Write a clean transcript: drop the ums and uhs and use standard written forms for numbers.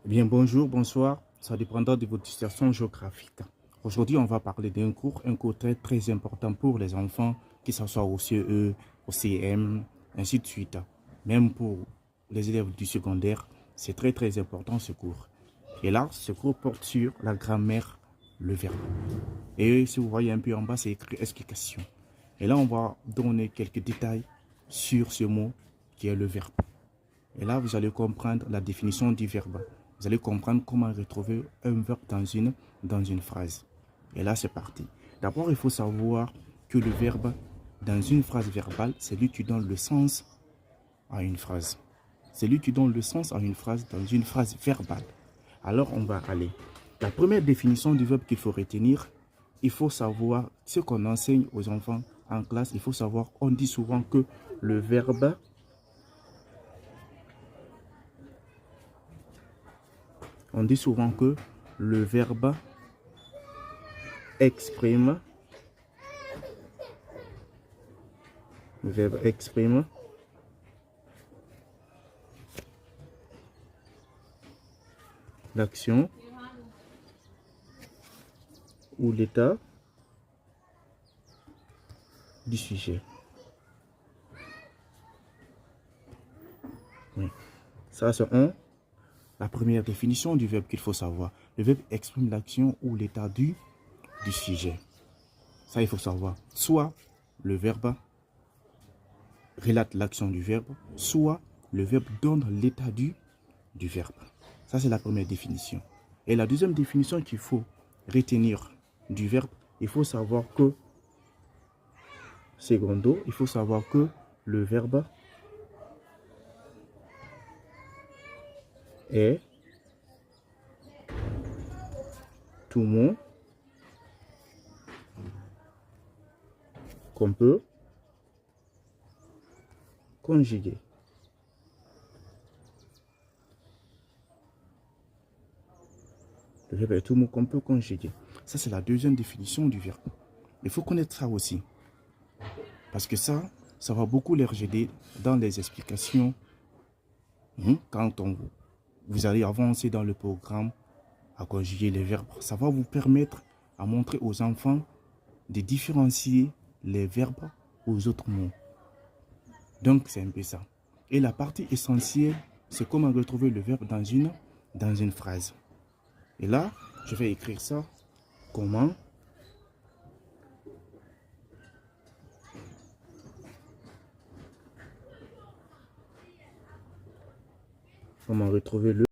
Eh bien, bonjour, bonsoir, ça dépendra de votre situation géographique. Aujourd'hui, on va parler un cours très, très important pour les enfants, que ce soit au CE, au CM, ainsi de suite. Même pour les élèves du secondaire, c'est très, très important ce cours. Et là, ce cours porte sur la grammaire, le verbe. Et si vous voyez un peu en bas, c'est écrit explication. Et là, on va donner quelques détails sur ce mot qui est le verbe. Et là, vous allez comprendre la définition du verbe. Vous allez comprendre comment retrouver un verbe dans une phrase. Et là, c'est parti. D'abord, il faut savoir que le verbe, dans une phrase verbale, c'est lui qui donne le sens à une phrase. C'est lui qui donne le sens à une phrase dans une phrase verbale. Alors, on va aller. La première définition du verbe qu'il faut retenir, il faut savoir ce qu'on enseigne aux enfants en classe. Il faut savoir, on dit souvent que le verbe On dit souvent que le verbe exprime, l'action ou l'état du sujet. Oui. Ça, c'est la première définition du verbe qu'il faut savoir. Le verbe exprime l'action ou l'état du sujet. Ça, il faut savoir. Soit le verbe relate l'action du verbe, soit le verbe donne l'état du verbe. Ça, c'est la première définition. Et la deuxième définition qu'il faut retenir du verbe, il faut savoir que, secondo, il faut savoir que le verbe est tout mot qu'on peut conjuguer. Le verbe est tout mot qu'on peut conjuguer. Ça, c'est la deuxième définition du verbe. Il faut connaître ça aussi. Parce que ça va beaucoup les aider dans les explications. Quand vous allez avancer dans le programme à conjuguer les verbes, ça va vous permettre à montrer aux enfants de différencier les verbes aux autres mots. Donc, c'est un peu ça. Et la partie essentielle, c'est comment retrouver le verbe dans une phrase. Et là, je vais écrire ça. Comment retrouver le